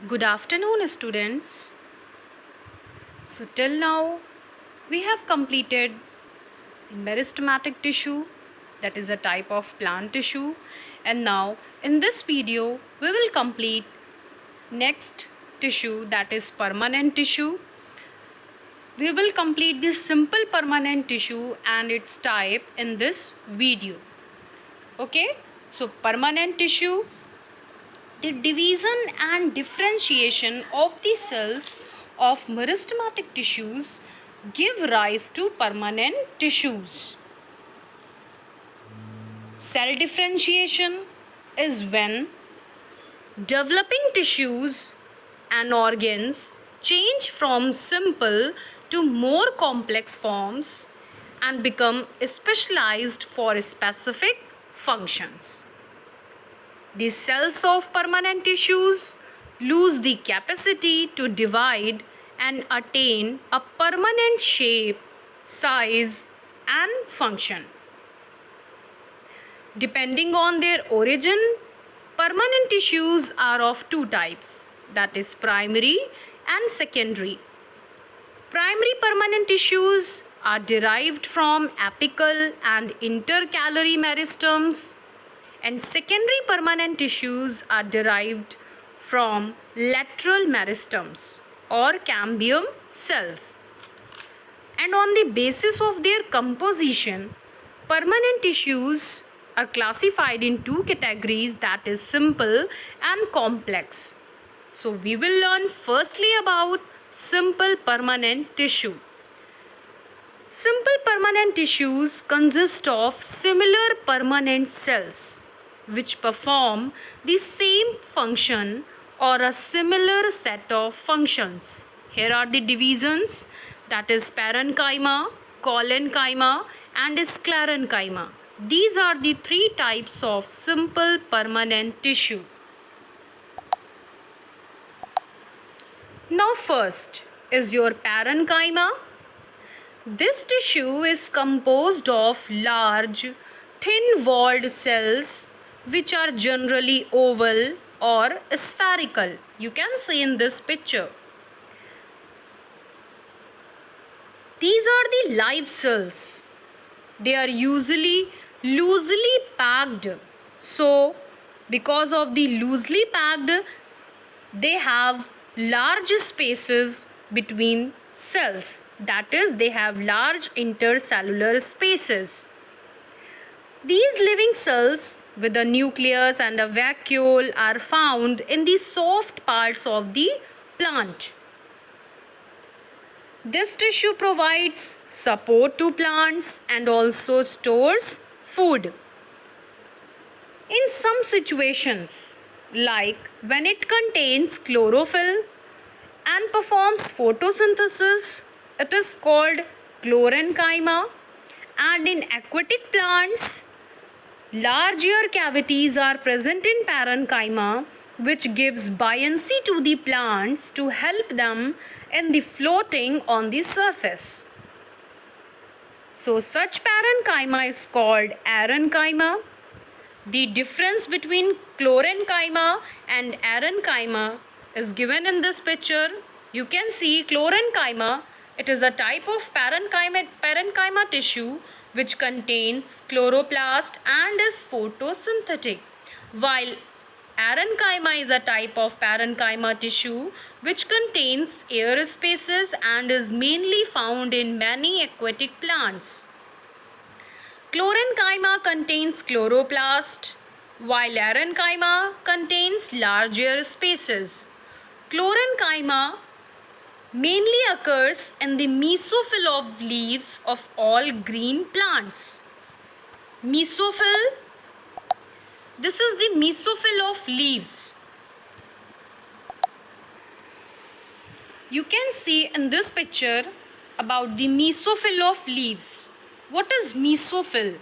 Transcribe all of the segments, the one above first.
Good afternoon, students. So, till now, we have completed meristematic tissue, that is a type of plant tissue, and now in this video, we will complete next tissue, that is permanent tissue. We will complete this simple permanent tissue and its type in this video. Okay, so permanent tissue. The division and differentiation of the cells of meristematic tissues give rise to permanent tissues. Cell differentiation is when developing tissues and organs change from simple to more complex forms and become specialized for specific functions. The cells of permanent tissues lose the capacity to divide and attain a permanent shape, size, and function. Depending on their origin, permanent tissues are of two types, that is primary and secondary. Primary permanent tissues are derived from apical and intercalary meristems, and secondary permanent tissues are derived from lateral meristems or cambium cells. And on the basis of their composition, permanent tissues are classified in two categories, that is simple and complex. So we will learn firstly about simple permanent tissue. Simple permanent tissues consist of similar permanent cells which perform the same function or a similar set of functions. Here are the divisions, that is parenchyma, collenchyma and sclerenchyma. These are the three types of simple permanent tissue. Now first is your parenchyma. This tissue is composed of large, thin-walled cells which are generally oval or spherical. You can see in this picture. These are the live cells. They are usually loosely packed. So, because of the loosely packed, they have large spaces between cells. That is, they have large intercellular spaces. These living cells with a nucleus and a vacuole are found in the soft parts of the plant. This tissue provides support to plants and also stores food. In some situations, like when it contains chlorophyll and performs photosynthesis, it is called chlorenchyma, and in aquatic plants, larger cavities are present in parenchyma which gives buoyancy to the plants to help them in the floating on the surface. So such parenchyma is called arenchyma. The difference between chlorenchyma and arenchyma is given in this picture. You can see chlorenchyma, it is a type of parenchyma tissue which contains chloroplast and is photosynthetic, while arenchyma is a type of parenchyma tissue which contains air spaces and is mainly found in many aquatic plants. Chlorenchyma contains chloroplast, while arenchyma contains larger spaces. Chlorenchyma mainly occurs in the mesophyll of leaves of all green plants. Mesophyll, this is the mesophyll of leaves. You can see in this picture about the mesophyll of leaves. What is mesophyll?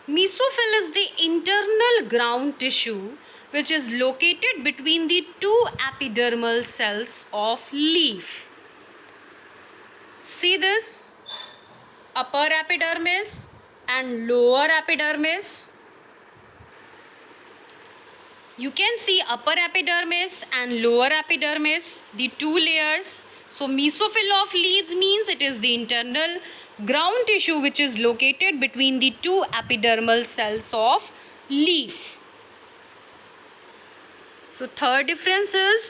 Mesophyll is the internal ground tissue which is located between the two epidermal cells of leaf. See this? Upper epidermis and lower epidermis. You can see upper epidermis and lower epidermis, the two layers. So mesophyll of leaves means it is the internal ground tissue which is located between the two epidermal cells of leaf. So third difference is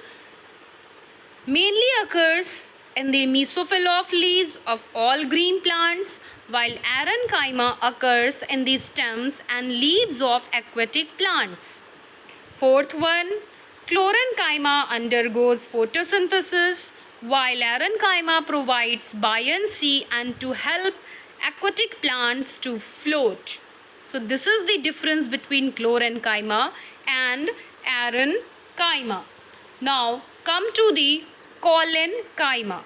mainly occurs in the mesophyll of leaves of all green plants, while arenchyma occurs in the stems and leaves of aquatic plants. Fourth one, chlorenchyma undergoes photosynthesis, while arenchyma provides buoyancy and to help aquatic plants to float. So this is the difference between chlorenchyma and arenchyma. Now come to the collenchyma.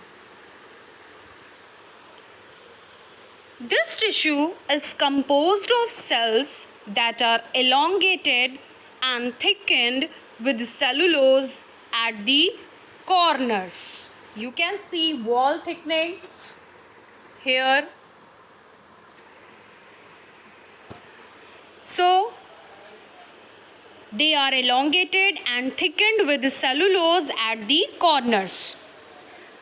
This tissue is composed of cells that are elongated and thickened with cellulose at the corners. You can see wall thickness here. So they are elongated and thickened with cellulose at the corners.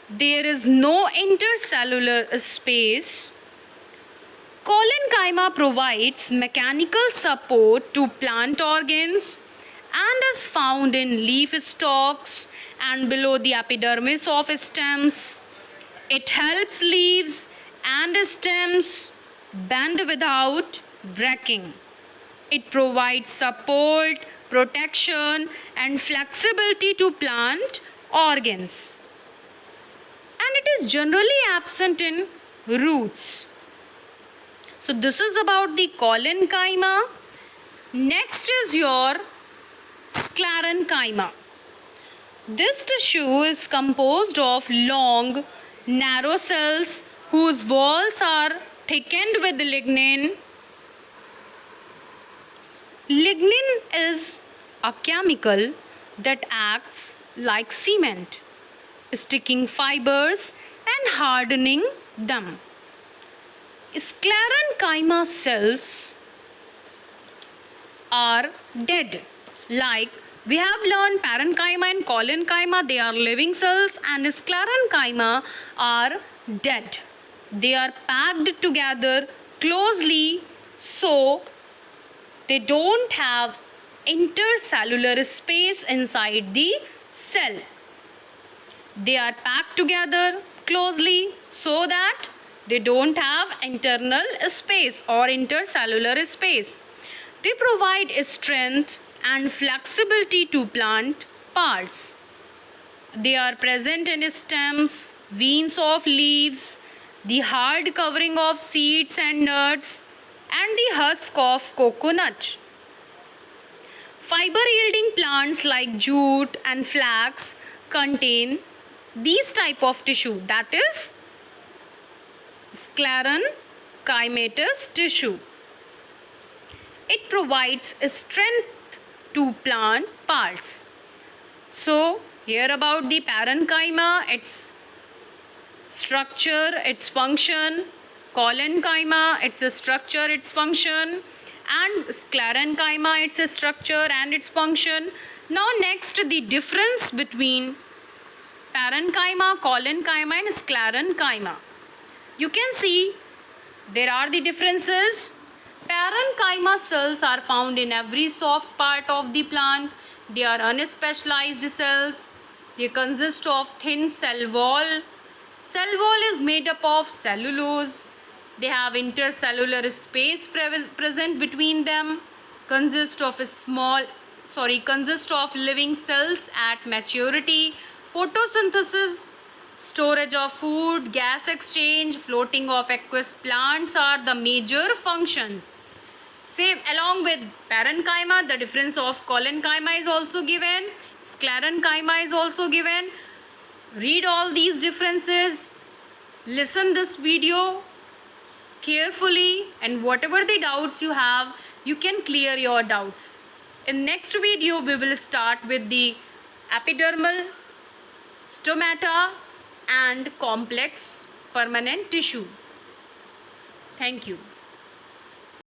There is no intercellular space. Collenchyma provides mechanical support to plant organs and is found in leaf stalks and below the epidermis of stems. It helps leaves and stems bend without breaking. It provides support, protection, and flexibility to plant organs. And it is generally absent in roots. So this is about the collenchyma. Next is your sclerenchyma. This tissue is composed of long, narrow cells whose walls are thickened with lignin. Lignin is a chemical that acts like cement, sticking fibers and hardening them. Sclerenchyma cells are dead. Like we have learned parenchyma and collenchyma, they are living cells, and sclerenchyma are dead. They are packed together closely, so they don't have intercellular space inside the cell. They are packed together closely so that they don't have internal space or intercellular space. They provide strength and flexibility to plant parts. They are present in stems, veins of leaves, the hard covering of seeds and nuts, and the husk of coconut. Fiber yielding plants like jute and flax contain these type of tissue, that is sclerenchymatous tissue. It provides strength to plant parts. So here about the parenchyma, its structure, its function, collenchyma, its structure, its function, and sclerenchyma, its structure and its function. Now next, the difference between parenchyma, collenchyma and sclerenchyma. You can see there are the differences. Parenchyma cells are found in every soft part of the plant. They are unspecialized cells. They consist of thin cell wall. Cell wall is made up of cellulose. They have intercellular space present between them. Consist of living cells at maturity. Photosynthesis, storage of food, gas exchange, floating of aqueous plants are the major functions. Same along with parenchyma, the difference of collenchyma is also given. Sclerenchyma is also given. Read all these differences. Listen this video carefully, and whatever the doubts you have, you can clear your doubts. In next video, we will start with the epidermal, stomata and complex permanent tissue. Thank you.